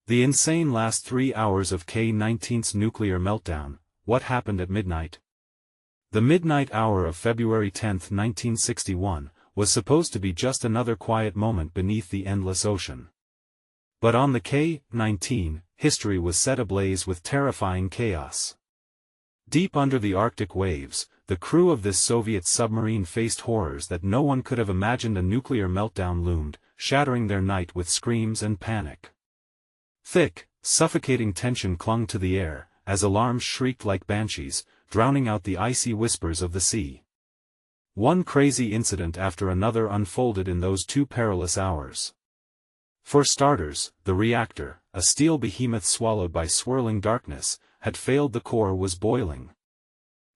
The insane last 3 hours of K-19's nuclear meltdown. What happened at midnight? The midnight hour of February 10, 1961, was supposed to be just another quiet moment beneath the endless ocean. But on the K-19, history was set ablaze with terrifying chaos. Deep under the Arctic waves, the crew of this Soviet submarine faced horrors that no one could have imagined. A nuclear meltdown loomed, shattering their night with screams and panic. Thick, suffocating tension clung to the air, as alarms shrieked like banshees, drowning out the icy whispers of the sea. One crazy incident after another unfolded in those 2 perilous hours. For starters, the reactor, a steel behemoth swallowed by swirling darkness, had failed. The core was boiling.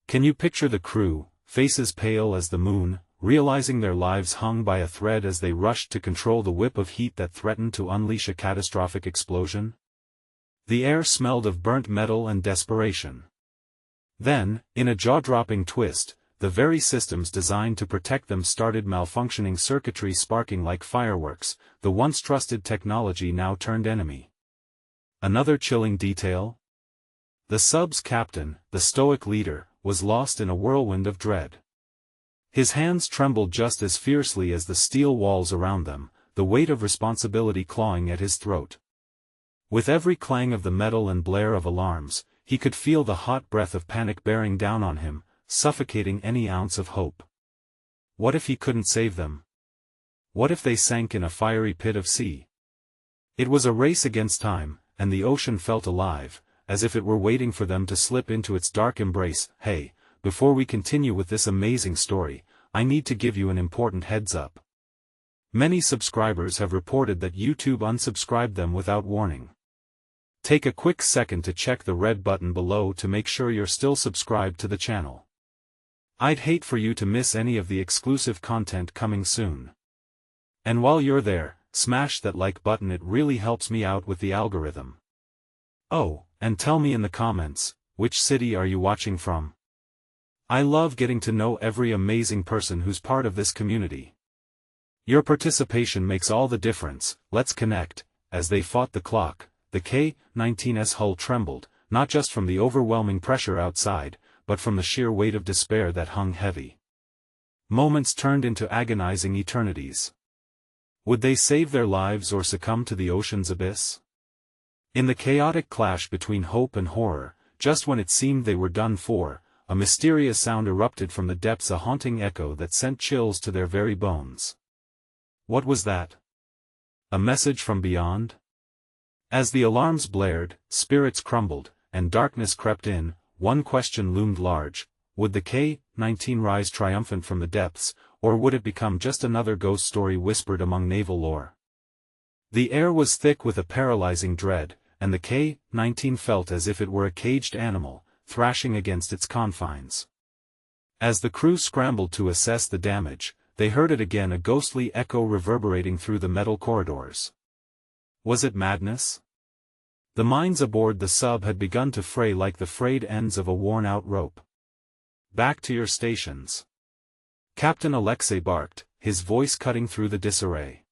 Can you picture the crew, faces pale as the moon, realizing their lives hung by a thread as they rushed to control the whip of heat that threatened to unleash a catastrophic explosion? The air smelled of burnt metal and desperation. Then, in a jaw-dropping twist, the very systems designed to protect them started malfunctioning, circuitry sparking like fireworks. The once trusted technology now turned enemy. Another chilling detail? The sub's captain, the stoic leader, was lost in a whirlwind of dread. His hands trembled just as fiercely as the steel walls around them, the weight of responsibility clawing at his throat. With every clang of the metal and blare of alarms, he could feel the hot breath of panic bearing down on him, suffocating any ounce of hope. What if he couldn't save them? What if they sank in a fiery pit of sea? It was a race against time, and the ocean felt alive, as if it were waiting for them to slip into its dark embrace. Hey, before we continue with this amazing story, I need to give you an important heads up. Many subscribers have reported that YouTube unsubscribed them without warning. Take a quick second to check the red button below to make sure you're still subscribed to the channel. I'd hate for you to miss any of the exclusive content coming soon. And while you're there, smash that like button, it really helps me out with the algorithm. Oh, and tell me in the comments, which city are you watching from? I love getting to know every amazing person who's part of this community. Your participation makes all the difference. Let's connect. As they fought the clock, the K-19's hull trembled, not just from the overwhelming pressure outside, but from the sheer weight of despair that hung heavy. Moments turned into agonizing eternities. Would they save their lives or succumb to the ocean's abyss? In the chaotic clash between hope and horror, just when it seemed they were done for, a mysterious sound erupted from the depths, a haunting echo that sent chills to their very bones. What was that? A message from beyond? As the alarms blared, spirits crumbled, and darkness crept in, one question loomed large: would the K-19 rise triumphant from the depths, or would it become just another ghost story whispered among naval lore? The air was thick with a paralyzing dread, and the K-19 felt as if it were a caged animal, thrashing against its confines. As the crew scrambled to assess the damage, they heard it again, a ghostly echo reverberating through the metal corridors. Was it madness? The minds aboard the sub had begun to fray like the frayed ends of a worn-out rope. Back to your stations. Captain Alexei barked, his voice cutting through the disarray.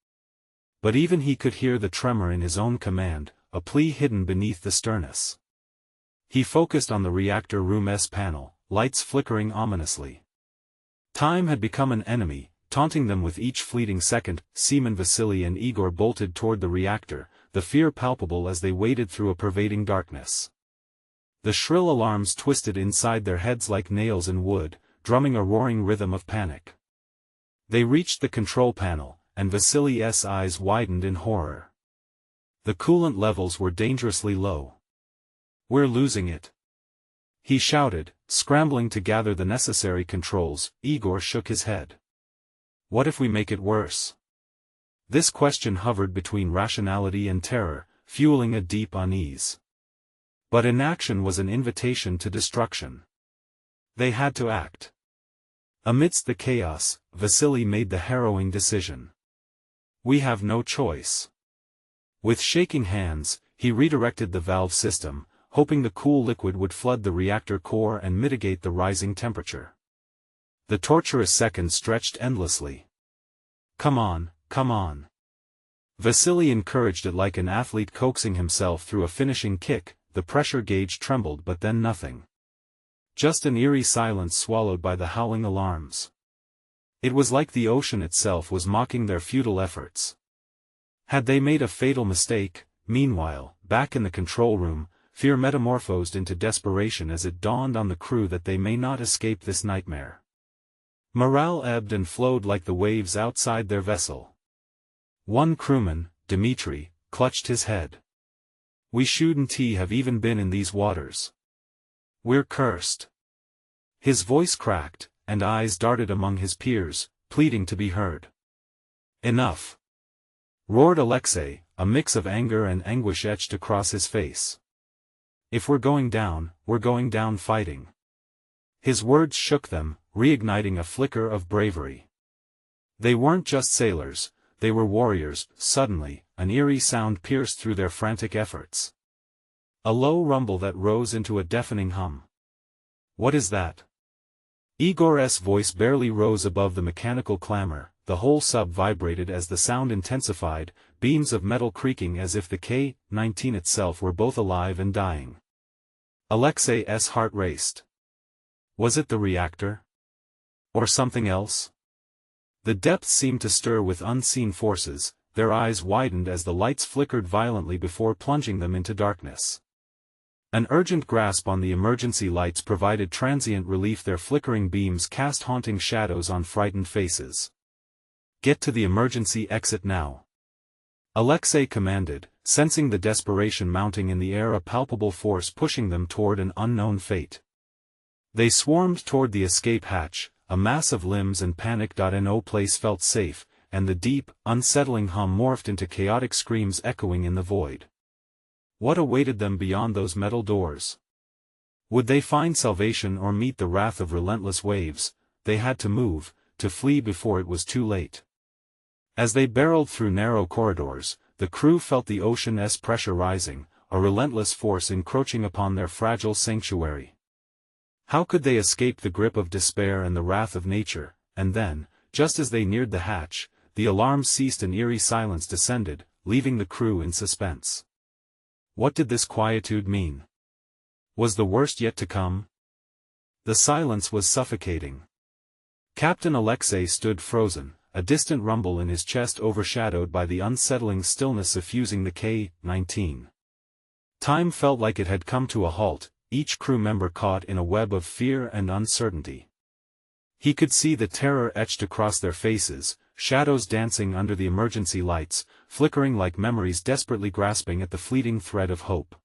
But even he could hear the tremor in his own command, a plea hidden beneath the sternness. He focused on the reactor room's panel, lights flickering ominously. Time had become an enemy, taunting them with each fleeting second. Seaman Vasily and Igor bolted toward the reactor, the fear palpable as they waded through a pervading darkness. The shrill alarms twisted inside their heads like nails in wood, drumming a roaring rhythm of panic. They reached the control panel, and Vasily's eyes widened in horror. The coolant levels were dangerously low. "We're losing it," he shouted, scrambling to gather the necessary controls. Igor shook his head. "What if we make it worse?" This question hovered between rationality and terror, fueling a deep unease. But inaction was an invitation to destruction. They had to act. Amidst the chaos, Vasily made the harrowing decision. "We have no choice." With shaking hands, he redirected the valve system, hoping the cool liquid would flood the reactor core and mitigate the rising temperature. The torturous seconds stretched endlessly. Come on, come on. Vasily encouraged it like an athlete coaxing himself through a finishing kick. The pressure gauge trembled, but then nothing. Just an eerie silence swallowed by the howling alarms. It was like the ocean itself was mocking their futile efforts. Had they made a fatal mistake? Meanwhile, back in the control room, fear metamorphosed into desperation as it dawned on the crew that they may not escape this nightmare. Morale ebbed and flowed like the waves outside their vessel. One crewman, Dmitri, clutched his head. "We shouldn't have even been in these waters. We're cursed." His voice cracked, and eyes darted among his peers, pleading to be heard. "Enough!" roared Alexei, a mix of anger and anguish etched across his face. "If we're going down fighting." His words shook them, reigniting a flicker of bravery. They weren't just sailors, they were warriors. Suddenly, an eerie sound pierced through their frantic efforts. A low rumble that rose into a deafening hum. "What is that?" Igor's voice barely rose above the mechanical clamor. The whole sub vibrated as the sound intensified, beams of metal creaking as if the K-19 itself were both alive and dying. Alexei's heart raced. Was it the reactor? Or something else? The depths seemed to stir with unseen forces. Their eyes widened as the lights flickered violently before plunging them into darkness. An urgent grasp on the emergency lights provided transient relief. Their flickering beams cast haunting shadows on frightened faces. "Get to the emergency exit now," Alexei commanded, sensing the desperation mounting in the air, a palpable force pushing them toward an unknown fate. They swarmed toward the escape hatch, a mass of limbs and panic. No place felt safe, and the deep, unsettling hum morphed into chaotic screams echoing in the void. What awaited them beyond those metal doors? Would they find salvation or meet the wrath of relentless waves? They had to move, to flee before it was too late. As they barreled through narrow corridors, the crew felt the ocean's pressure rising, a relentless force encroaching upon their fragile sanctuary. How could they escape the grip of despair and the wrath of nature? And then, just as they neared the hatch, the alarms ceased and eerie silence descended, leaving the crew in suspense. What did this quietude mean? Was the worst yet to come? The silence was suffocating. Captain Alexei stood frozen, a distant rumble in his chest overshadowed by the unsettling stillness suffusing the K-19. Time felt like it had come to a halt, each crew member caught in a web of fear and uncertainty. He could see the terror etched across their faces, shadows dancing under the emergency lights, flickering like memories desperately grasping at the fleeting thread of hope.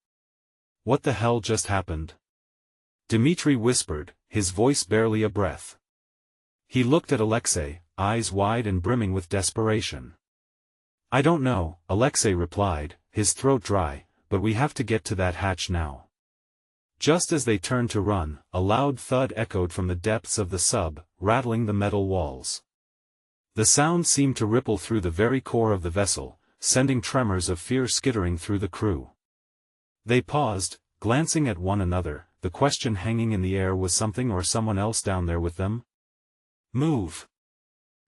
"What the hell just happened?" Dmitri whispered, his voice barely a breath. He looked at Alexei, eyes wide and brimming with desperation. "I don't know," Alexei replied, his throat dry, "but we have to get to that hatch now." Just as they turned to run, a loud thud echoed from the depths of the sub, rattling the metal walls. The sound seemed to ripple through the very core of the vessel, sending tremors of fear skittering through the crew. They paused, glancing at one another, the question hanging in the air: was something or someone else down there with them? "Move!"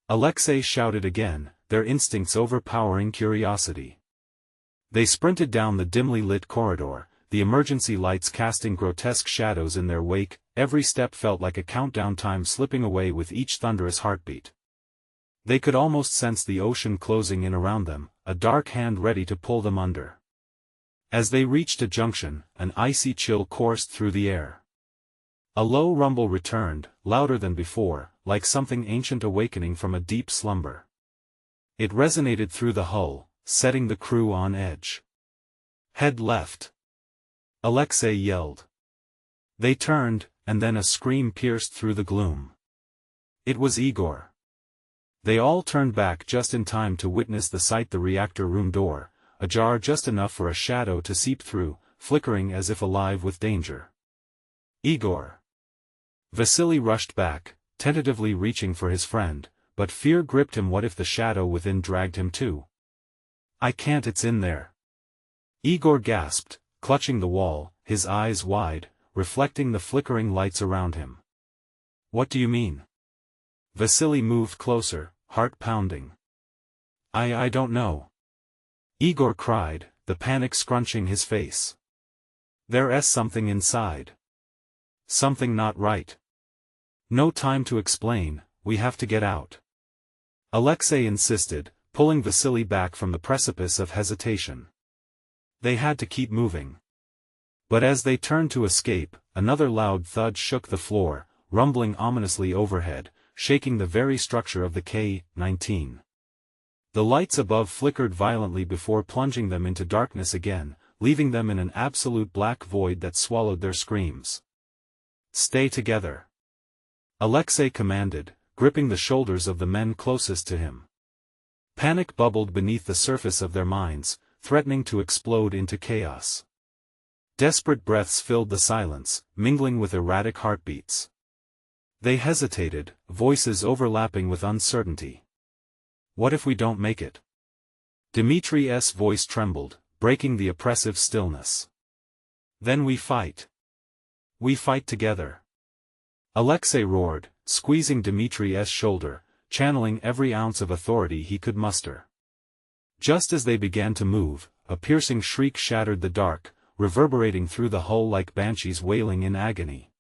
Alexei shouted again, their instincts overpowering curiosity. They sprinted down the dimly lit corridor, the emergency lights casting grotesque shadows in their wake. Every step felt like a countdown, time slipping away with each thunderous heartbeat. They could almost sense the ocean closing in around them, a dark hand ready to pull them under. As they reached a junction, an icy chill coursed through the air. A low rumble returned, louder than before, like something ancient awakening from a deep slumber. It resonated through the hull, setting the crew on edge. "Head left!" Alexei yelled. They turned, and then a scream pierced through the gloom. It was Igor. They all turned back just in time to witness the sight: the reactor room door, ajar just enough for a shadow to seep through, flickering as if alive with danger. "Igor!" Vasily rushed back, tentatively reaching for his friend, but fear gripped him. What if the shadow within dragged him too? "I can't, it's in there!" Igor gasped, clutching the wall, his eyes wide, reflecting the flickering lights around him. "What do you mean?" Vasily moved closer, heart pounding. I don't know." Igor cried, the panic scrunching his face. There's something inside. Something not right. No time to explain, we have to get out. Alexei insisted, pulling Vasily back from the precipice of hesitation. They had to keep moving. But as they turned to escape, another loud thud shook the floor, rumbling ominously overhead, shaking the very structure of the K-19. The lights above flickered violently before plunging them into darkness again, leaving them in an absolute black void that swallowed their screams. Stay together. Alexei commanded, gripping the shoulders of the men closest to him. Panic bubbled beneath the surface of their minds, threatening to explode into chaos. Desperate breaths filled the silence, mingling with erratic heartbeats. They hesitated, voices overlapping with uncertainty. What if we don't make it? Dmitri's voice trembled, breaking the oppressive stillness. Then we fight. We fight together. Alexei roared, squeezing Dmitri's shoulder, channeling every ounce of authority he could muster. Just as they began to move, a piercing shriek shattered the dark, reverberating through the hull like banshees wailing in agony.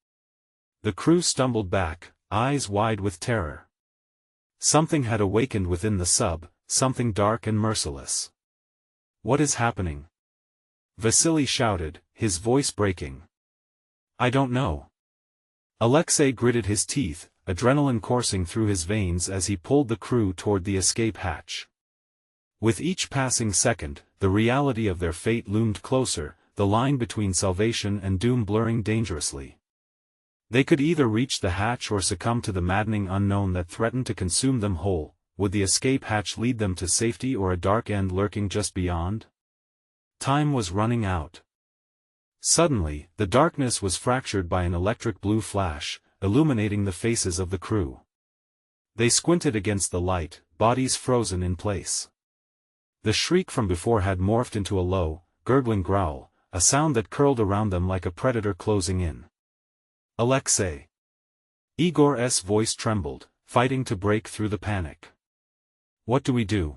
The crew stumbled back, eyes wide with terror. Something had awakened within the sub, something dark and merciless. What is happening? Vasily shouted, his voice breaking. I don't know. Alexei gritted his teeth, adrenaline coursing through his veins as he pulled the crew toward the escape hatch. With each passing second, the reality of their fate loomed closer, the line between salvation and doom blurring dangerously. They could either reach the hatch or succumb to the maddening unknown that threatened to consume them whole. Would the escape hatch lead them to safety or a dark end lurking just beyond? Time was running out. Suddenly, the darkness was fractured by an electric blue flash, illuminating the faces of the crew. They squinted against the light, bodies frozen in place. The shriek from before had morphed into a low, gurgling growl, a sound that curled around them like a predator closing in. Alexei. Igor's voice trembled, fighting to break through the panic. What do we do?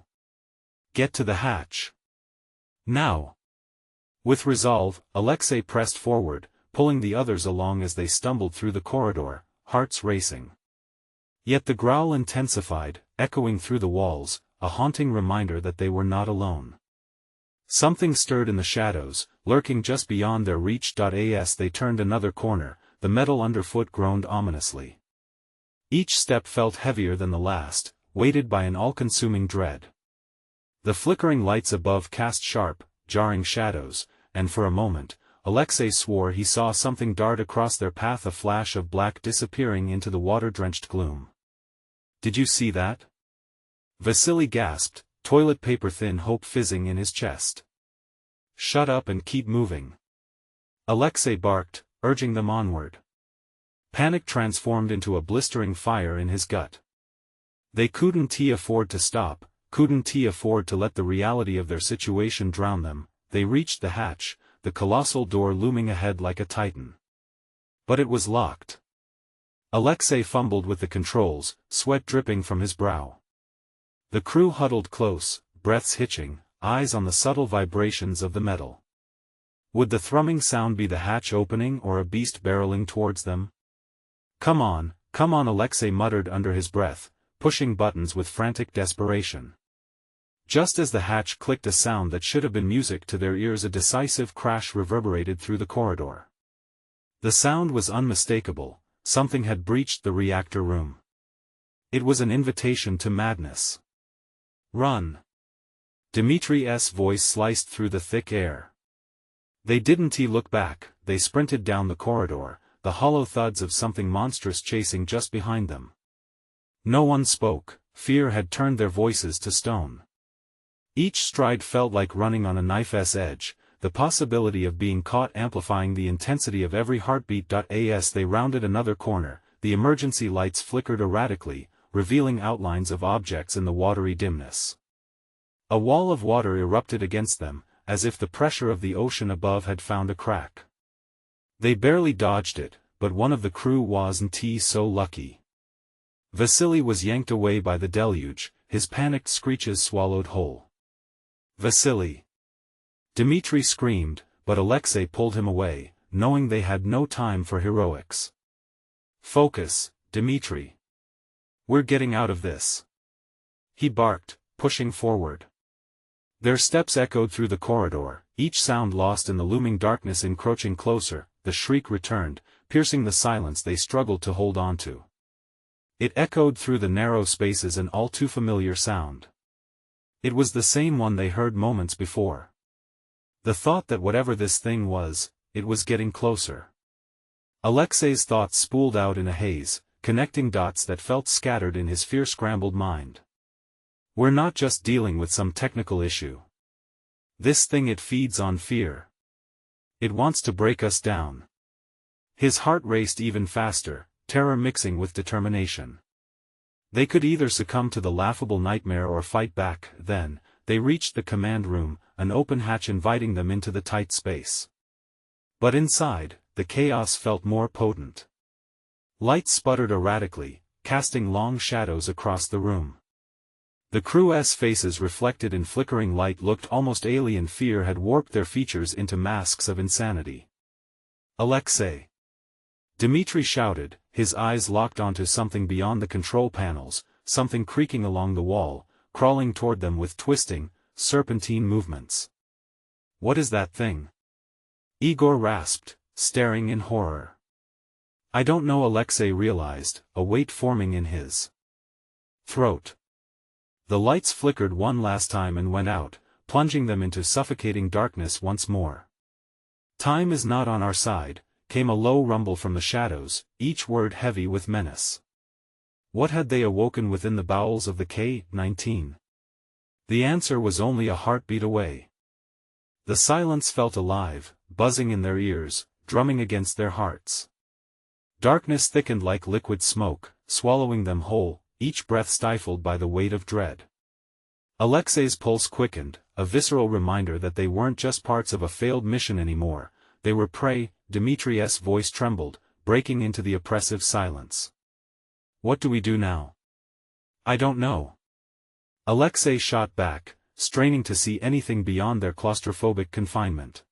Get to the hatch. Now. With resolve, Alexei pressed forward, pulling the others along as they stumbled through the corridor, hearts racing. Yet the growl intensified, echoing through the walls, a haunting reminder that they were not alone. Something stirred in the shadows, lurking just beyond their reach. As they turned another corner, the metal underfoot groaned ominously. Each step felt heavier than the last, weighted by an all-consuming dread. The flickering lights above cast sharp, jarring shadows, and for a moment, Alexei swore he saw something dart across their path, a flash of black disappearing into the water-drenched gloom. Did you see that? Vasily gasped, toilet paper thin hope fizzing in his chest. Shut up and keep moving. Alexei barked, urging them onward. Panic transformed into a blistering fire in his gut. They couldn't afford to stop, couldn't afford to let the reality of their situation drown them. They reached the hatch, the colossal door looming ahead like a titan. But it was locked. Alexei fumbled with the controls, sweat dripping from his brow. The crew huddled close, breaths hitching, eyes on the subtle vibrations of the metal. Would the thrumming sound be the hatch opening or a beast barreling towards them? Come on, Alexei muttered under his breath, pushing buttons with frantic desperation. Just as the hatch clicked, a sound that should have been music to their ears, a decisive crash reverberated through the corridor. The sound was unmistakable, something had breached the reactor room. It was an invitation to madness. Run! Dmitri's voice sliced through the thick air. They didn't look back, they sprinted down the corridor, the hollow thuds of something monstrous chasing just behind them. No one spoke, fear had turned their voices to stone. Each stride felt like running on a knife's edge, the possibility of being caught amplifying the intensity of every heartbeat. As they rounded another corner, the emergency lights flickered erratically, revealing outlines of objects in the watery dimness. A wall of water erupted against them, as if the pressure of the ocean above had found a crack. They barely dodged it, but one of the crew wasn't so lucky. Vasily was yanked away by the deluge, his panicked screeches swallowed whole. Vasily! Dmitri screamed, but Alexei pulled him away, knowing they had no time for heroics. Focus, Dmitri. We're getting out of this. He barked, pushing forward. Their steps echoed through the corridor, each sound lost in the looming darkness encroaching closer. The shriek returned, piercing the silence they struggled to hold on to. It echoed through the narrow spaces, an all too familiar sound. It was the same one they heard moments before. The thought that whatever this thing was, it was getting closer. Alexei's thoughts spooled out in a haze, connecting dots that felt scattered in his fear-scrambled mind. We're not just dealing with some technical issue. This thing, it feeds on fear. It wants to break us down. His heart raced even faster, terror mixing with determination. They could either succumb to the laughable nightmare or fight back. Then, they reached the command room, an open hatch inviting them into the tight space. But inside, the chaos felt more potent. Lights sputtered erratically, casting long shadows across the room. The crew's faces reflected in flickering light looked almost alien. Fear had warped their features into masks of insanity. Alexei! Dmitri shouted, his eyes locked onto something beyond the control panels, something creaking along the wall, crawling toward them with twisting, serpentine movements. What is that thing? Igor rasped, staring in horror. I don't know, Alexei realized, a weight forming in his throat. The lights flickered one last time and went out, plunging them into suffocating darkness once more. Time is not on our side, came a low rumble from the shadows, each word heavy with menace. What had they awoken within the bowels of the K-19? The answer was only a heartbeat away. The silence felt alive, buzzing in their ears, drumming against their hearts. Darkness thickened like liquid smoke, swallowing them whole, each breath stifled by the weight of dread. Alexei's pulse quickened, a visceral reminder that they weren't just parts of a failed mission anymore, they were prey. Dmitri's voice trembled, breaking into the oppressive silence. What do we do now? I don't know. Alexei shot back, straining to see anything beyond their claustrophobic confinement.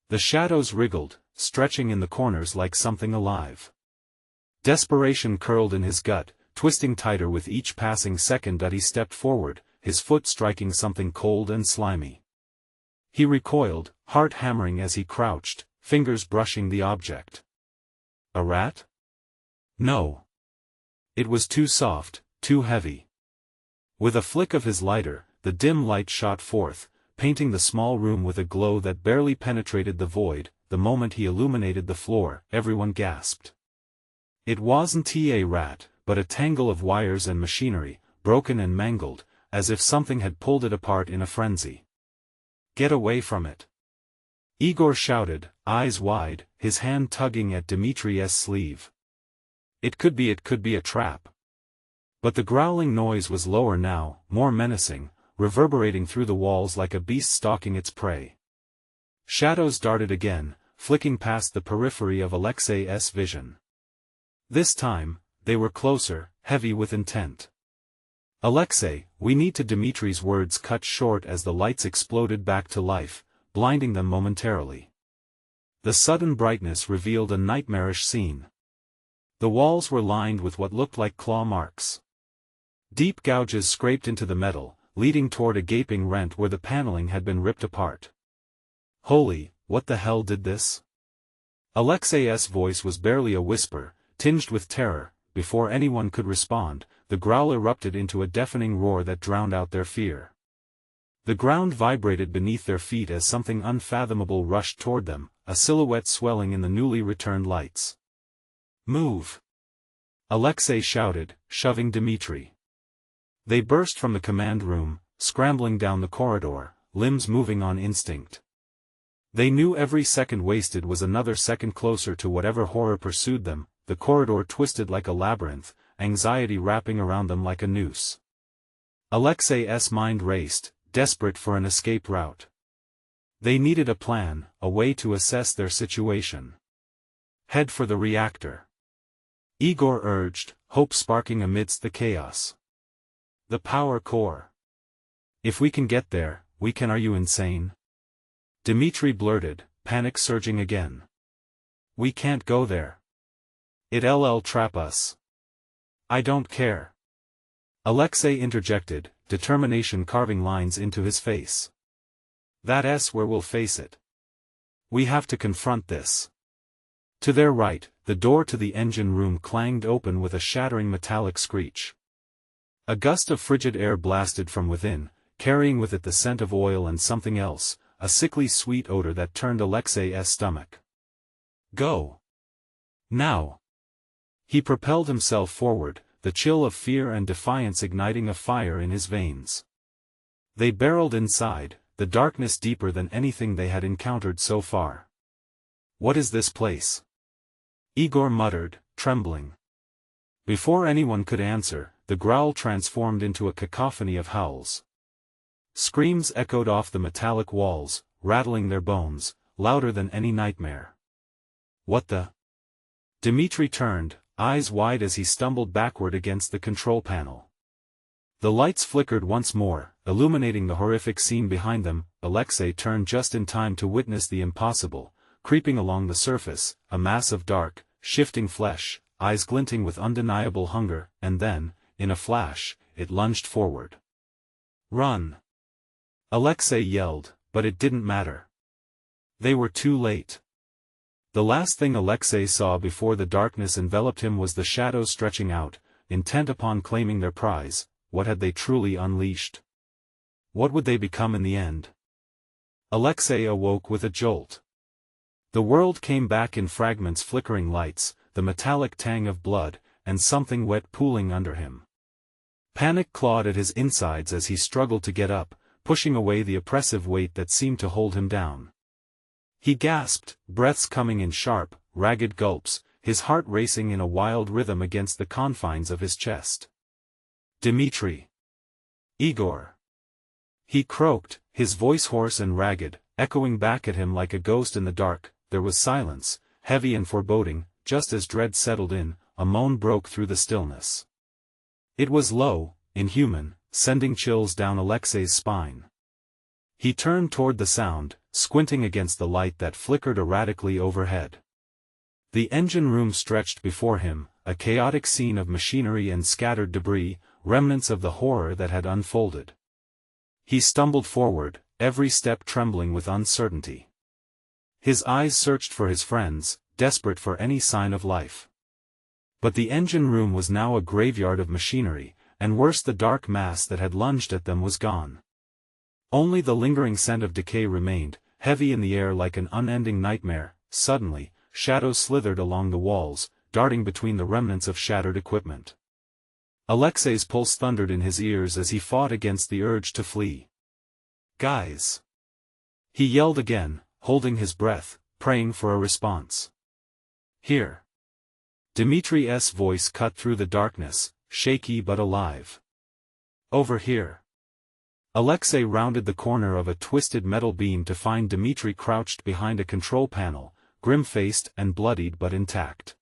The shadows wriggled, stretching in the corners like something alive. Desperation curled in his gut, twisting tighter with each passing second that he stepped forward, his foot striking something cold and slimy. He recoiled, heart hammering as he crouched, fingers brushing the object. A rat? No. It was too soft, too heavy. With a flick of his lighter, the dim light shot forth, painting the small room with a glow that barely penetrated the void. The moment he illuminated the floor, everyone gasped. It wasn't a rat, but a tangle of wires and machinery, broken and mangled, as if something had pulled it apart in a frenzy. Get away from it! Igor shouted, eyes wide, his hand tugging at Dmitri's sleeve. It could be a trap. But the growling noise was lower now, more menacing, reverberating through the walls like a beast stalking its prey. Shadows darted again, flicking past the periphery of Alexei's vision. This time, they were closer, heavy with intent. Alexei, we need to. Dmitri's words cut short as the lights exploded back to life, blinding them momentarily. The sudden brightness revealed a nightmarish scene. The walls were lined with what looked like claw marks. Deep gouges scraped into the metal, leading toward a gaping rent where the paneling had been ripped apart. Holy, what the hell did this? Alexei's voice was barely a whisper, tinged with terror. Before anyone could respond, the growl erupted into a deafening roar that drowned out their fear. The ground vibrated beneath their feet as something unfathomable rushed toward them, a silhouette swelling in the newly returned lights. Move! Alexei shouted, shoving Dmitri. They burst from the command room, scrambling down the corridor, limbs moving on instinct. They knew every second wasted was another second closer to whatever horror pursued them. The corridor twisted like a labyrinth, anxiety wrapping around them like a noose. Alexei's mind raced, desperate for an escape route. They needed a plan, a way to assess their situation. Head for the reactor. Igor urged, hope sparking amidst the chaos. The power core. If we can get there, Are you insane? Dmitri blurted, panic surging again. We can't go there. It'll trap us. I don't care. Alexei interjected, determination carving lines into his face. That's where we'll face it. We have to confront this. To their right, the door to the engine room clanged open with a shattering metallic screech. A gust of frigid air blasted from within, carrying with it the scent of oil and something else, a sickly sweet odor that turned Alexei's stomach. Go. Now. He propelled himself forward, the chill of fear and defiance igniting a fire in his veins. They barreled inside, the darkness deeper than anything they had encountered so far. What is this place? Igor muttered, trembling. Before anyone could answer, the growl transformed into a cacophony of howls. Screams echoed off the metallic walls, rattling their bones, louder than any nightmare. What the? Dmitri turned, eyes wide as he stumbled backward against the control panel. The lights flickered once more, illuminating the horrific scene behind them. Alexei turned just in time to witness the impossible, creeping along the surface, a mass of dark, shifting flesh, eyes glinting with undeniable hunger, and then, in a flash, it lunged forward. Run! Alexei yelled, but it didn't matter. They were too late. The last thing Alexei saw before the darkness enveloped him was the shadows stretching out, intent upon claiming their prize. What had they truly unleashed? What would they become in the end? Alexei awoke with a jolt. The world came back in fragments, flickering lights, the metallic tang of blood, and something wet pooling under him. Panic clawed at his insides as he struggled to get up, pushing away the oppressive weight that seemed to hold him down. He gasped, breaths coming in sharp, ragged gulps, his heart racing in a wild rhythm against the confines of his chest. Dmitri. Igor. He croaked, his voice hoarse and ragged, echoing back at him like a ghost in the dark. There was silence, heavy and foreboding. Just as dread settled in, a moan broke through the stillness. It was low, inhuman, sending chills down Alexei's spine. He turned toward the sound, squinting against the light that flickered erratically overhead. The engine room stretched before him, a chaotic scene of machinery and scattered debris, remnants of the horror that had unfolded. He stumbled forward, every step trembling with uncertainty. His eyes searched for his friends, desperate for any sign of life. But the engine room was now a graveyard of machinery, and worse, the dark mass that had lunged at them was gone. Only the lingering scent of decay remained, heavy in the air like an unending nightmare. Suddenly, shadows slithered along the walls, darting between the remnants of shattered equipment. Alexei's pulse thundered in his ears as he fought against the urge to flee. Guys! He yelled again, holding his breath, praying for a response. Here! Dmitri's voice cut through the darkness, shaky but alive. Over here! Alexei rounded the corner of a twisted metal beam to find Dmitri crouched behind a control panel, grim-faced and bloodied but intact.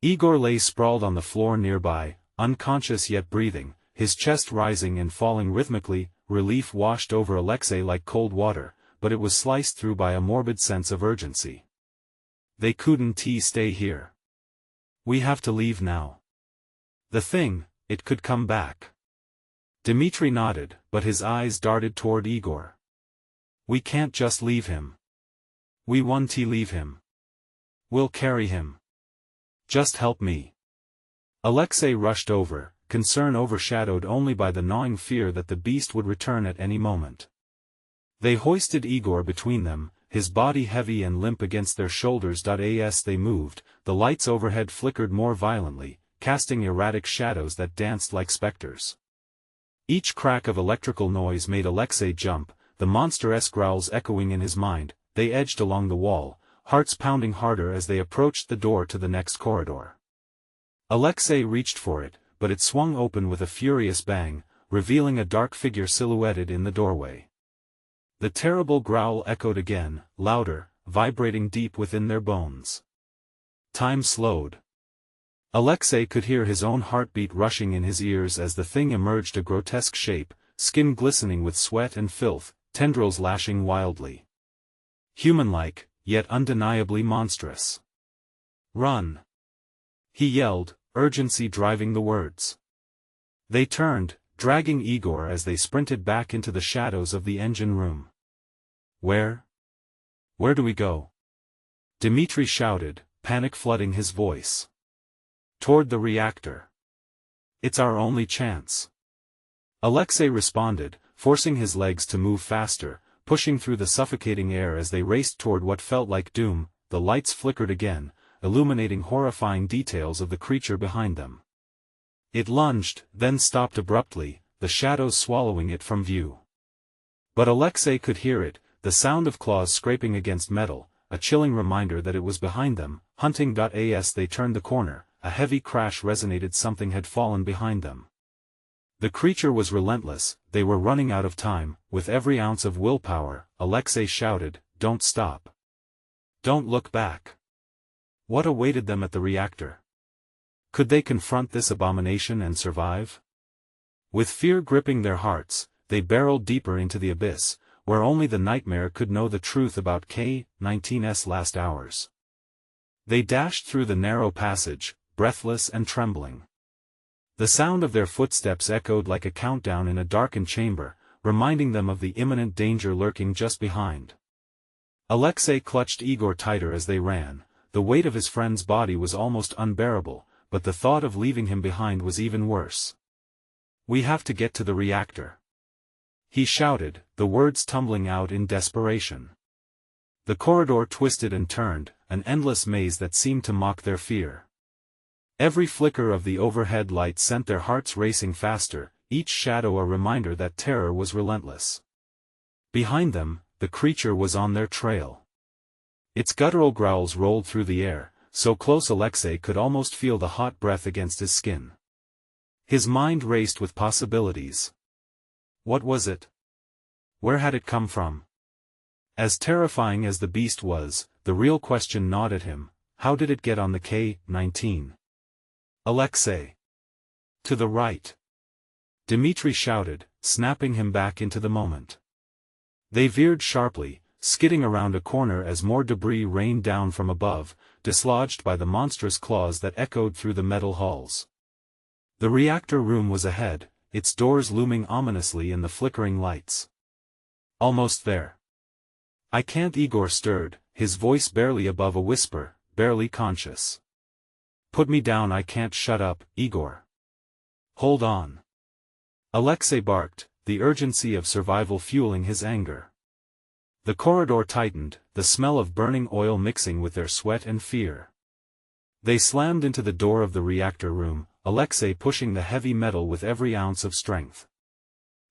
Igor lay sprawled on the floor nearby, unconscious yet breathing, his chest rising and falling rhythmically. Relief washed over Alexei like cold water, but it was sliced through by a morbid sense of urgency. They couldn't stay here. We have to leave now. The thing, it could come back. Dmitri nodded, but his eyes darted toward Igor. We can't just leave him. We want to leave him. We'll carry him. Just help me. Alexei rushed over, concern overshadowed only by the gnawing fear that the beast would return at any moment. They hoisted Igor between them, his body heavy and limp against their shoulders. As they moved, the lights overhead flickered more violently, casting erratic shadows that danced like specters. Each crack of electrical noise made Alexei jump, the monster-esque growls echoing in his mind. They edged along the wall, hearts pounding harder as they approached the door to the next corridor. Alexei reached for it, but it swung open with a furious bang, revealing a dark figure silhouetted in the doorway. The terrible growl echoed again, louder, vibrating deep within their bones. Time slowed. Alexei could hear his own heartbeat rushing in his ears as the thing emerged, a grotesque shape, skin glistening with sweat and filth, tendrils lashing wildly. Human-like, yet undeniably monstrous. "Run!" he yelled, urgency driving the words. They turned, dragging Igor as they sprinted back into the shadows of the engine room. Where do we go?" Dmitri shouted, panic flooding his voice. "Toward the reactor. It's our only chance." Alexei responded, forcing his legs to move faster, pushing through the suffocating air as they raced toward what felt like doom. The lights flickered again, illuminating horrifying details of the creature behind them. It lunged, then stopped abruptly, the shadows swallowing it from view. But Alexei could hear it, the sound of claws scraping against metal, a chilling reminder that it was behind them. Hunting. As they turned the corner, a heavy crash resonated. Something had fallen behind them. The creature was relentless, they were running out of time. With every ounce of willpower, Alexei shouted, "Don't stop. Don't look back." What awaited them at the reactor? Could they confront this abomination and survive? With fear gripping their hearts, they barreled deeper into the abyss, where only the nightmare could know the truth about K-19's last hours. They dashed through the narrow passage, breathless and trembling. The sound of their footsteps echoed like a countdown in a darkened chamber, reminding them of the imminent danger lurking just behind. Alexei clutched Igor tighter as they ran. The weight of his friend's body was almost unbearable, but the thought of leaving him behind was even worse. "We have to get to the reactor," he shouted, the words tumbling out in desperation. The corridor twisted and turned, an endless maze that seemed to mock their fear. Every flicker of the overhead light sent their hearts racing faster, each shadow a reminder that terror was relentless. Behind them, the creature was on their trail. Its guttural growls rolled through the air, so close Alexei could almost feel the hot breath against his skin. His mind raced with possibilities. What was it? Where had it come from? As terrifying as the beast was, the real question gnawed at him: how did it get on the K-19? "Alexei! To the right!" Dmitri shouted, snapping him back into the moment. They veered sharply, skidding around a corner as more debris rained down from above, dislodged by the monstrous claws that echoed through the metal hulls. The reactor room was ahead, its doors looming ominously in the flickering lights. "Almost there." "I can't." Igor stirred, his voice barely above a whisper, barely conscious. "Put me down." "I can't." "Shut up, Igor. Hold on." Alexei barked, the urgency of survival fueling his anger. The corridor tightened, the smell of burning oil mixing with their sweat and fear. They slammed into the door of the reactor room, Alexei pushing the heavy metal with every ounce of strength.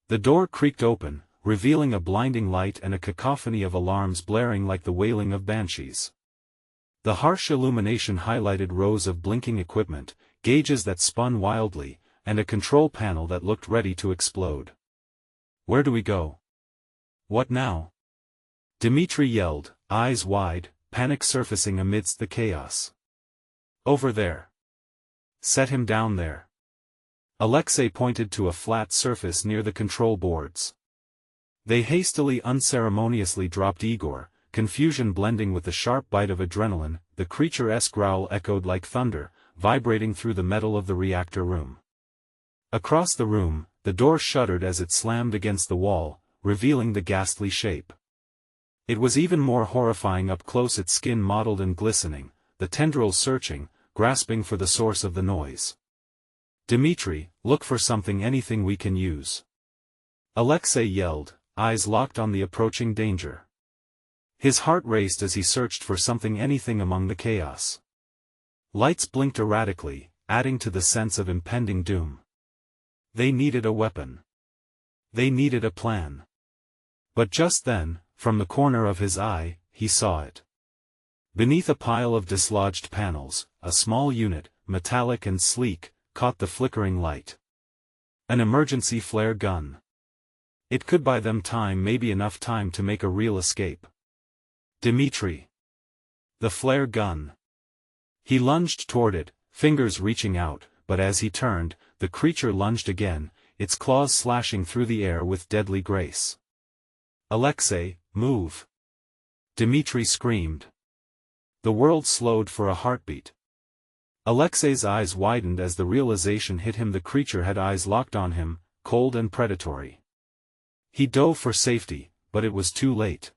The door creaked open, revealing a blinding light and a cacophony of alarms blaring like the wailing of banshees. The harsh illumination highlighted rows of blinking equipment, gauges that spun wildly, and a control panel that looked ready to explode. "Where do we go? What now?" Dmitri yelled, eyes wide, panic surfacing amidst the chaos. "Over there. Set him down there." Alexei pointed to a flat surface near the control boards. They hastily, unceremoniously dropped Igor, confusion blending with the sharp bite of adrenaline. The creature's growl echoed like thunder, vibrating through the metal of the reactor room. Across the room, the door shuddered as it slammed against the wall, revealing the ghastly shape. It was even more horrifying up close, its skin mottled and glistening, the tendrils searching, grasping for the source of the noise. "Dmitri, look for something, anything we can use," Alexei yelled, eyes locked on the approaching danger. His heart raced as he searched for something, anything among the chaos. Lights blinked erratically, adding to the sense of impending doom. They needed a weapon. They needed a plan. But just then, from the corner of his eye, he saw it. Beneath a pile of dislodged panels, a small unit, metallic and sleek, caught the flickering light. An emergency flare gun. It could buy them time, maybe enough time to make a real escape. "Dmitri." The flare gun. He lunged toward it, fingers reaching out, but as he turned, the creature lunged again, its claws slashing through the air with deadly grace. Alexei, move! Dmitri screamed. The world slowed for a heartbeat. Alexei's eyes widened as the realization hit him. The creature had eyes locked on him, cold and predatory. He dove for safety, but it was too late.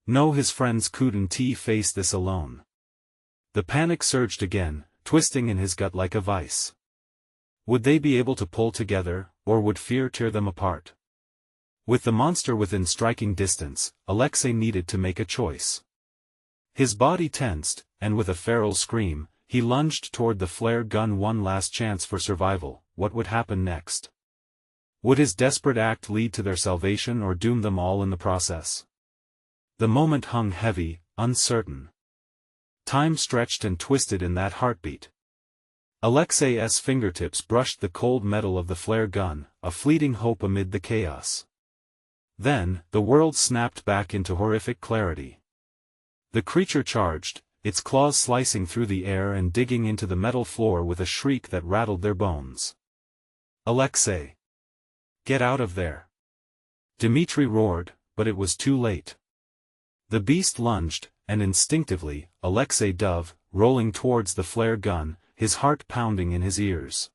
No, his friends couldn't face this alone. The panic surged again, twisting in his gut like a vice. Would they be able to pull together, or would fear tear them apart? With the monster within striking distance, Alexei needed to make a choice. His body tensed, and with a feral scream, he lunged toward the flare gun. One last chance for survival. What would happen next? Would his desperate act lead to their salvation or doom them all in the process? The moment hung heavy, uncertain. Time stretched and twisted in that heartbeat. Alexei's fingertips brushed the cold metal of the flare gun, a fleeting hope amid the chaos. Then, the world snapped back into horrific clarity. The creature charged, its claws slicing through the air and digging into the metal floor with a shriek that rattled their bones. Alexei! Get out of there! Dmitri roared, but it was too late. The beast lunged, and instinctively, Alexei dove, rolling towards the flare gun, his heart pounding in his ears.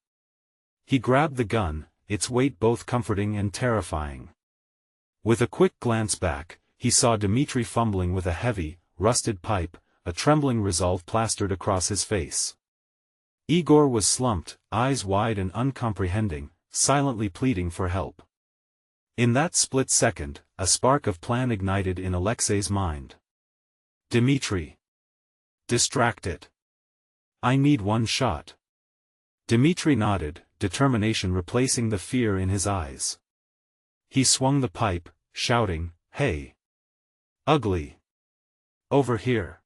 He grabbed the gun, its weight both comforting and terrifying. With a quick glance back, he saw Dmitri fumbling with a heavy, rusted pipe, a trembling resolve plastered across his face. Igor was slumped, eyes wide and uncomprehending, silently pleading for help. In that split second, a spark of plan ignited in Alexei's mind. Dmitri! Distract it! I need one shot. Dmitri nodded, determination replacing the fear in his eyes. He swung the pipe, shouting, "Hey! Ugly! Over here!"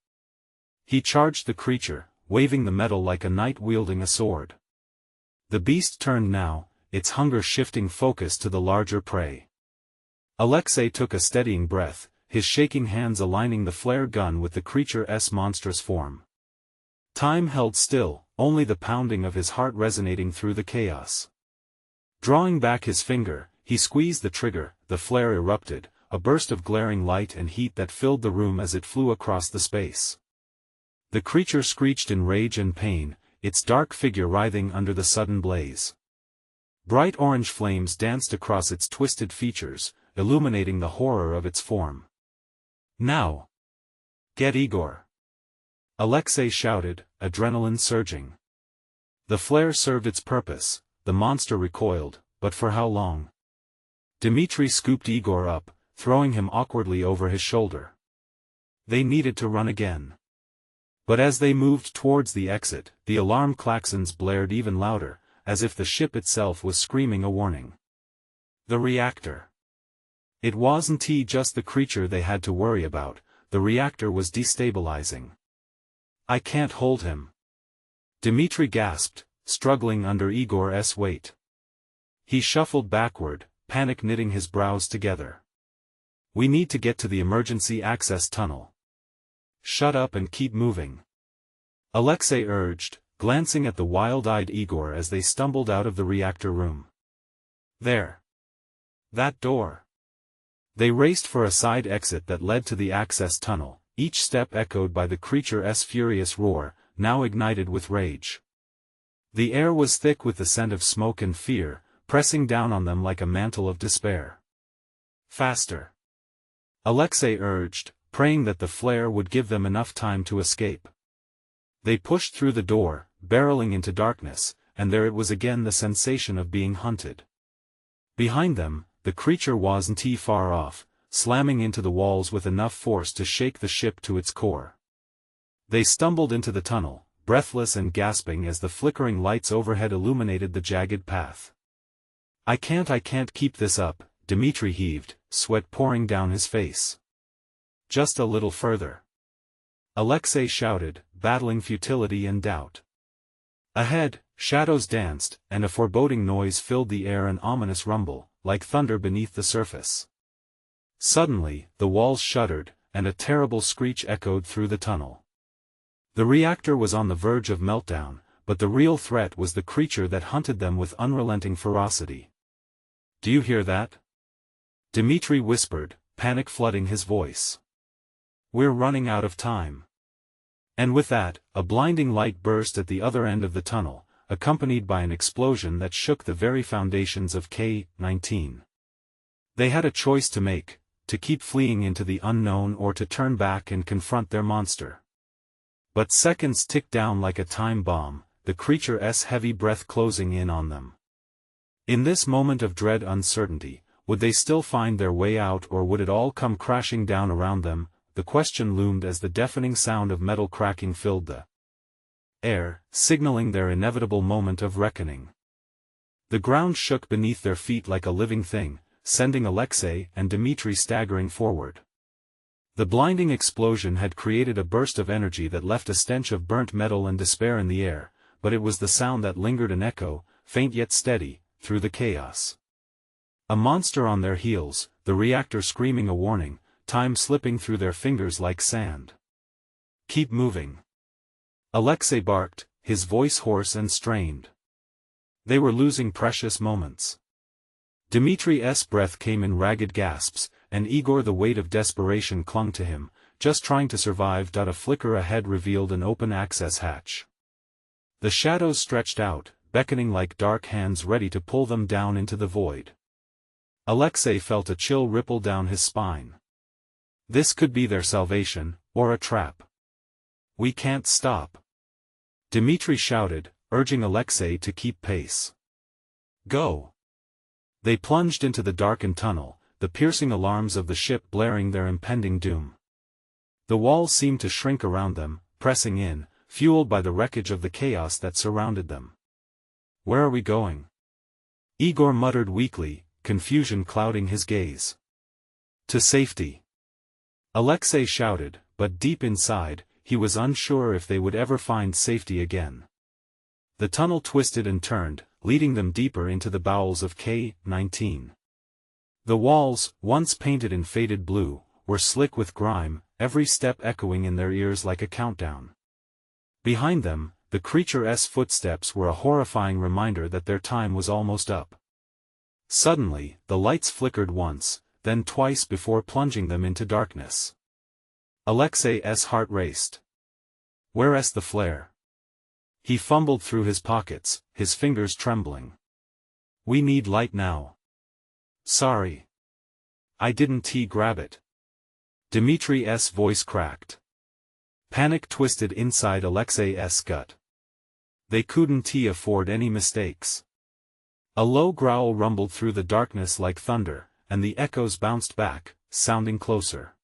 He charged the creature, waving the metal like a knight wielding a sword. The beast turned now, its hunger shifting focus to the larger prey. Alexei took a steadying breath, his shaking hands aligning the flare gun with the creature's monstrous form. Time held still, only the pounding of his heart resonating through the chaos. Drawing back his finger, he squeezed the trigger. The flare erupted, a burst of glaring light and heat that filled the room as it flew across the space. The creature screeched in rage and pain, its dark figure writhing under the sudden blaze. Bright orange flames danced across its twisted features, illuminating the horror of its form. Now! Get Igor! Alexei shouted, adrenaline surging. The flare served its purpose, the monster recoiled, but for how long? Dmitri scooped Igor up, throwing him awkwardly over his shoulder. They needed to run again. But as they moved towards the exit, the alarm klaxons blared even louder, as if the ship itself was screaming a warning. The reactor. It wasn't just the creature they had to worry about, the reactor was destabilizing. I can't hold him. Dmitri gasped, struggling under Igor's weight. He shuffled backward, panic knitting his brows together. We need to get to the emergency access tunnel. Shut up and keep moving. Alexei urged, glancing at the wild-eyed Igor as they stumbled out of the reactor room. There. That door. They raced for a side exit that led to the access tunnel, each step echoed by the creature's furious roar, now ignited with rage. The air was thick with the scent of smoke and fear, pressing down on them like a mantle of despair. Faster. Alexei urged, praying that the flare would give them enough time to escape. They pushed through the door, barreling into darkness, and there it was again, the sensation of being hunted. Behind them, the creature wasn't far off, slamming into the walls with enough force to shake the ship to its core. They stumbled into the tunnel, breathless and gasping as the flickering lights overhead illuminated the jagged path. I can't keep this up, Dmitri heaved, sweat pouring down his face. Just a little further. Alexei shouted, battling futility and doubt. Ahead, shadows danced, and a foreboding noise filled the air, an ominous rumble, like thunder beneath the surface. Suddenly, the walls shuddered, and a terrible screech echoed through the tunnel. The reactor was on the verge of meltdown, but the real threat was the creature that hunted them with unrelenting ferocity. Do you hear that? Dmitri whispered, panic flooding his voice. "We're running out of time." And with that, a blinding light burst at the other end of the tunnel, accompanied by an explosion that shook the very foundations of K-19. They had a choice to make, to keep fleeing into the unknown or to turn back and confront their monster. But seconds ticked down like a time bomb, the creature's heavy breath closing in on them. In this moment of dread uncertainty, would they still find their way out or would it all come crashing down around them? The question loomed as the deafening sound of metal cracking filled the air, signaling their inevitable moment of reckoning. The ground shook beneath their feet like a living thing, sending Alexei and Dmitri staggering forward. The blinding explosion had created a burst of energy that left a stench of burnt metal and despair in the air, but it was the sound that lingered an echo, faint yet steady, through the chaos. A monster on their heels, the reactor screaming a warning, time slipping through their fingers like sand. "Keep moving," Alexei barked, his voice hoarse and strained. They were losing precious moments. Dmitri's breath came in ragged gasps, and Igor, the weight of desperation clung to him, just trying to survive. A flicker ahead revealed an open access hatch. The shadows stretched out, beckoning like dark hands ready to pull them down into the void. Alexei felt a chill ripple down his spine. This could be their salvation, or a trap. "We can't stop," Dmitri shouted, urging Alexei to keep pace. "Go." They plunged into the darkened tunnel, the piercing alarms of the ship blaring their impending doom. The walls seemed to shrink around them, pressing in, fueled by the wreckage of the chaos that surrounded them. "Where are we going?" Igor muttered weakly, confusion clouding his gaze. "To safety," Alexei shouted, but deep inside, he was unsure if they would ever find safety again. The tunnel twisted and turned, leading them deeper into the bowels of K-19. The walls, once painted in faded blue, were slick with grime, every step echoing in their ears like a countdown. Behind them, the creature's footsteps were a horrifying reminder that their time was almost up. Suddenly, the lights flickered once, then twice before plunging them into darkness. Alexei's heart raced. "Where's the flare?" He fumbled through his pockets, his fingers trembling. "We need light now." "Sorry. I didn't grab it." Dmitri's voice cracked. Panic twisted inside Alexei's gut. They couldn't afford any mistakes. A low growl rumbled through the darkness like thunder, and the echoes bounced back, sounding closer.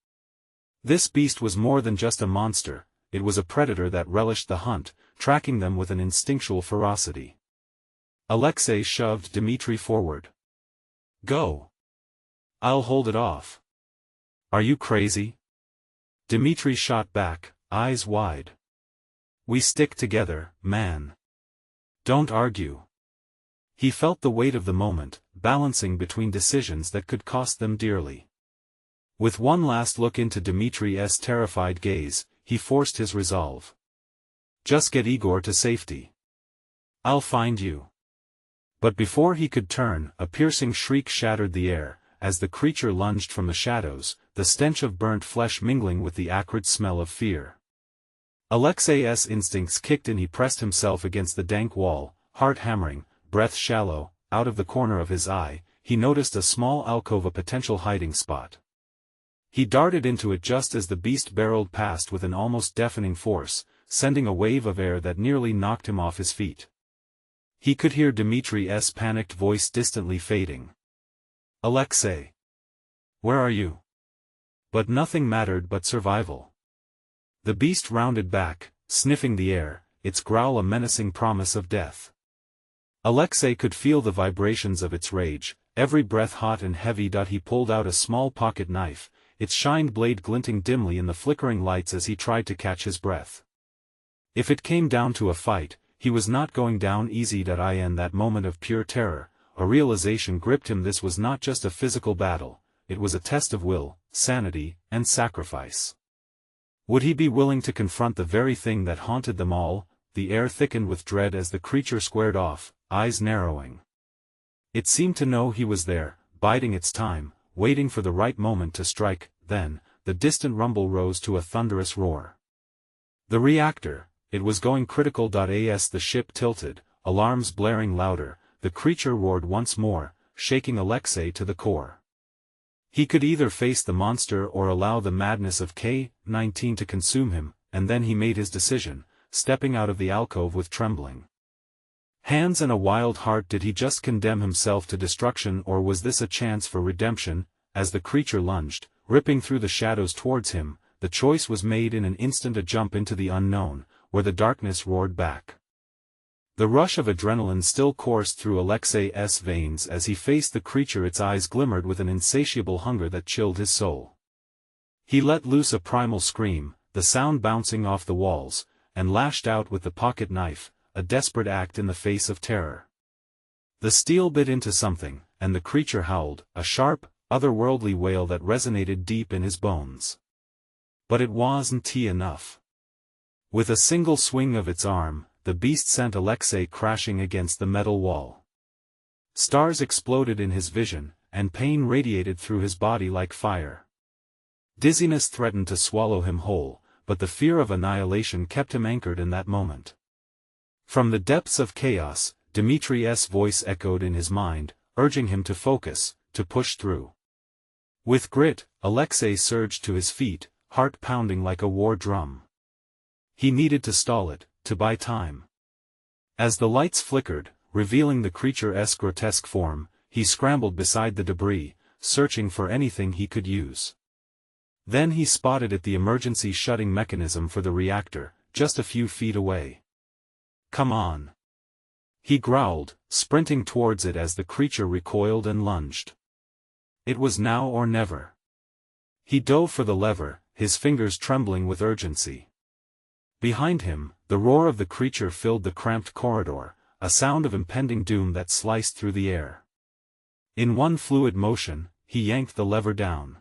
This beast was more than just a monster, it was a predator that relished the hunt, tracking them with an instinctual ferocity. Alexei shoved Dmitri forward. "Go. I'll hold it off." "Are you crazy?" Dmitri shot back, eyes wide. "We stick together, man. Don't argue." He felt the weight of the moment, balancing between decisions that could cost them dearly. With one last look into Dmitri's terrified gaze, he forced his resolve. "Just get Igor to safety. I'll find you." But before he could turn, a piercing shriek shattered the air, as the creature lunged from the shadows, the stench of burnt flesh mingling with the acrid smell of fear. Alexei's instincts kicked and he pressed himself against the dank wall, heart hammering, breath shallow. Out of the corner of his eye, he noticed a small alcove, a potential hiding spot. He darted into it just as the beast barreled past with an almost deafening force, sending a wave of air that nearly knocked him off his feet. He could hear Dmitri's panicked voice distantly fading. "Alexei! Where are you?" But nothing mattered but survival. The beast rounded back, sniffing the air, its growl a menacing promise of death. Alexei could feel the vibrations of its rage, every breath hot and heavy. He pulled out a small pocket knife, its shined blade glinting dimly in the flickering lights as he tried to catch his breath. If it came down to a fight, he was not going down easy. In that moment of pure terror, a realization gripped him. This was not just a physical battle, it was a test of will, sanity, and sacrifice. Would he be willing to confront the very thing that haunted them all? The air thickened with dread as the creature squared off, eyes narrowing. It seemed to know he was there, biding its time, waiting for the right moment to strike. Then, the distant rumble rose to a thunderous roar. The reactor, it was going critical. As the ship tilted, alarms blaring louder, the creature roared once more, shaking Alexei to the core. He could either face the monster or allow the madness of K-19 to consume him, and then he made his decision, stepping out of the alcove with trembling hands and a wild heart. Did he just condemn himself to destruction, or was this a chance for redemption? As the creature lunged, ripping through the shadows towards him, the choice was made in an instant: a jump into the unknown, where the darkness roared back. The rush of adrenaline still coursed through Alexei's veins as he faced the creature. Its eyes glimmered with an insatiable hunger that chilled his soul. He let loose a primal scream, the sound bouncing off the walls, and lashed out with the pocket knife, a desperate act in the face of terror. The steel bit into something, and the creature howled, a sharp, otherworldly wail that resonated deep in his bones. But it wasn't enough. With a single swing of its arm, the beast sent Alexei crashing against the metal wall. Stars exploded in his vision, and pain radiated through his body like fire. Dizziness threatened to swallow him whole, but the fear of annihilation kept him anchored in that moment. From the depths of chaos, Dimitri's voice echoed in his mind, urging him to focus, to push through. With grit, Alexei surged to his feet, heart pounding like a war drum. He needed to stall it, to buy time. As the lights flickered, revealing the creature's grotesque form, he scrambled beside the debris, searching for anything he could use. Then he spotted it, the emergency shutting mechanism for the reactor, just a few feet away. "Come on!" he growled, sprinting towards it as the creature recoiled and lunged. It was now or never. He dove for the lever, his fingers trembling with urgency. Behind him, the roar of the creature filled the cramped corridor, a sound of impending doom that sliced through the air. In one fluid motion, he yanked the lever down.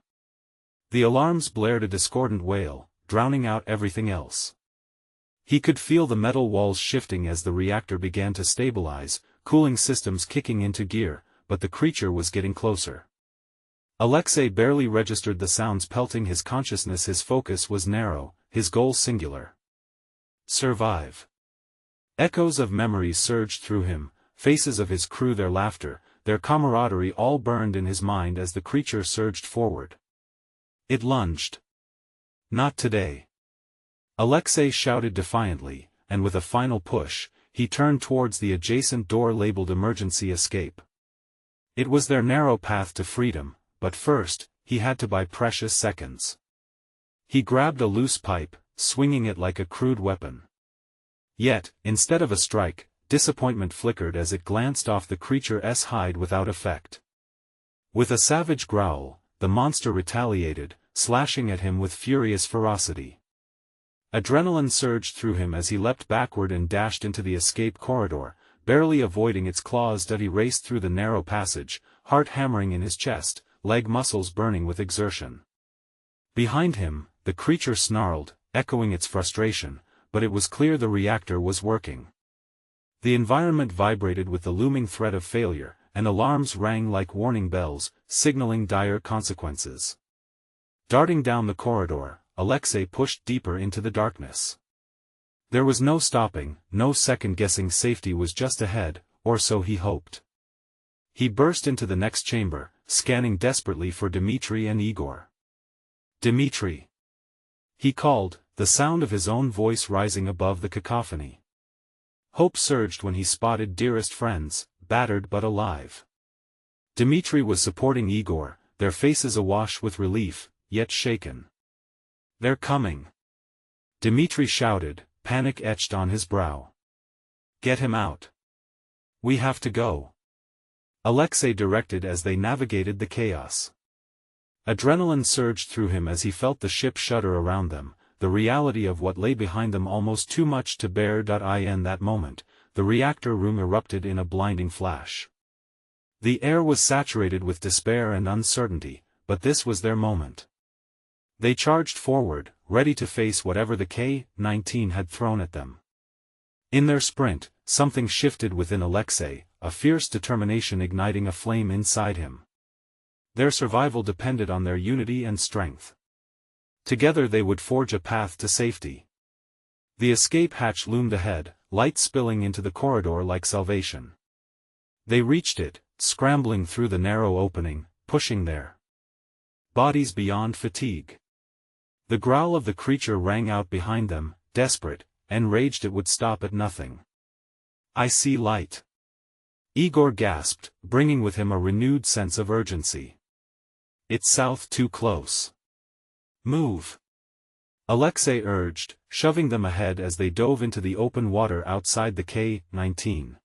The alarms blared a discordant wail, drowning out everything else. He could feel the metal walls shifting as the reactor began to stabilize, cooling systems kicking into gear, but the creature was getting closer. Alexei barely registered the sounds pelting his consciousness. His focus was narrow, his goal singular. Survive. Echoes of memories surged through him, faces of his crew, their laughter, their camaraderie, all burned in his mind as the creature surged forward. It lunged. "Not today!" Alexei shouted defiantly, and with a final push, he turned towards the adjacent door labeled emergency escape. It was their narrow path to freedom, but first, he had to buy precious seconds. He grabbed a loose pipe, swinging it like a crude weapon. Yet, instead of a strike, disappointment flickered as it glanced off the creature's hide without effect. With a savage growl, the monster retaliated, slashing at him with furious ferocity. Adrenaline surged through him as he leapt backward and dashed into the escape corridor, barely avoiding its claws. He raced through the narrow passage, heart hammering in his chest, leg muscles burning with exertion. Behind him, the creature snarled, echoing its frustration, but it was clear the reactor was working. The environment vibrated with the looming threat of failure, and alarms rang like warning bells, signaling dire consequences. Darting down the corridor, Alexei pushed deeper into the darkness. There was no stopping, no second-guessing. Safety was just ahead, or so he hoped. He burst into the next chamber, scanning desperately for Dmitri and Igor. "Dmitri!" he called, the sound of his own voice rising above the cacophony. Hope surged when he spotted dearest friends, battered but alive. Dmitri was supporting Igor, their faces awash with relief, yet shaken. "They're coming!" Dmitri shouted, panic etched on his brow. "Get him out! We have to go!" Alexei directed as they navigated the chaos. Adrenaline surged through him as he felt the ship shudder around them, the reality of what lay behind them almost too much to bear. In that moment, the reactor room erupted in a blinding flash. The air was saturated with despair and uncertainty, but this was their moment. They charged forward, ready to face whatever the K-19 had thrown at them. In their sprint, something shifted within Alexei, a fierce determination igniting a flame inside him. Their survival depended on their unity and strength. Together they would forge a path to safety. The escape hatch loomed ahead, light spilling into the corridor like salvation. They reached it, scrambling through the narrow opening, pushing their bodies beyond fatigue. The growl of the creature rang out behind them, desperate, enraged it would stop at nothing. "I see light," Igor gasped, bringing with him a renewed sense of urgency. "It's south too close. Move," Alexei urged, shoving them ahead as they dove into the open water outside the K-19.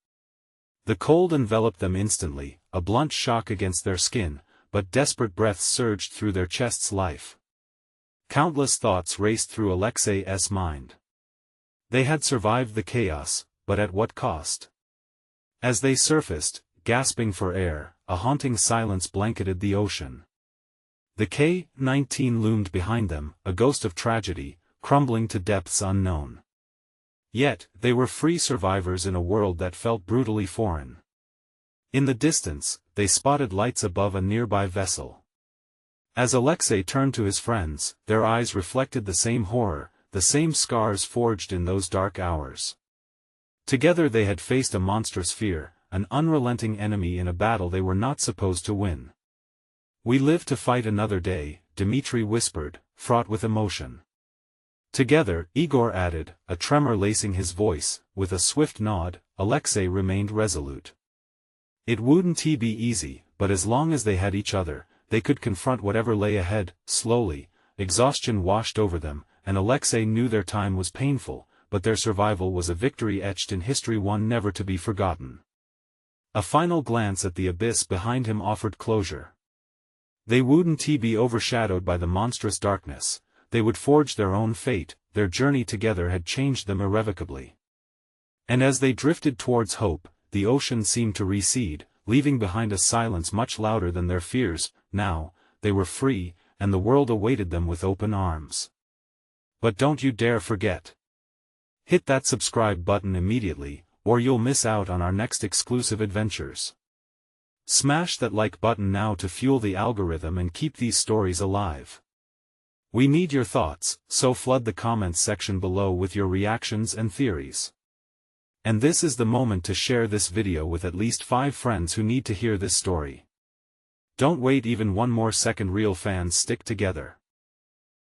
The cold enveloped them instantly, a blunt shock against their skin, but desperate breaths surged through their chests. Life. Countless thoughts raced through Alexei's mind. They had survived the chaos, but at what cost? As they surfaced, gasping for air, a haunting silence blanketed the ocean. The K-19 loomed behind them, a ghost of tragedy, crumbling to depths unknown. Yet, they were free survivors in a world that felt brutally foreign. In the distance, they spotted lights above a nearby vessel. As Alexei turned to his friends, their eyes reflected the same horror, the same scars forged in those dark hours. Together they had faced a monstrous fear, an unrelenting enemy in a battle they were not supposed to win. "We live to fight another day," Dmitri whispered, fraught with emotion. Together, Igor added, a tremor lacing his voice. With a swift nod, Alexei remained resolute. It wouldn't be easy, but as long as they had each other, they could confront whatever lay ahead. Slowly, exhaustion washed over them, and Alexei knew their time was painful, but their survival was a victory etched in history, one never to be forgotten. A final glance at the abyss behind him offered closure. They wouldn't be overshadowed by the monstrous darkness. They would forge their own fate. Their journey together had changed them irrevocably. And as they drifted towards hope, the ocean seemed to recede, leaving behind a silence much louder than their fears. Now, they were free, and the world awaited them with open arms. But don't you dare forget. Hit that subscribe button immediately, or you'll miss out on our next exclusive adventures. Smash that like button now to fuel the algorithm and keep these stories alive. We need your thoughts, so flood the comments section below with your reactions and theories. And this is the moment to share this video with at least 5 friends who need to hear this story. Don't wait even one more second. Real fans stick together.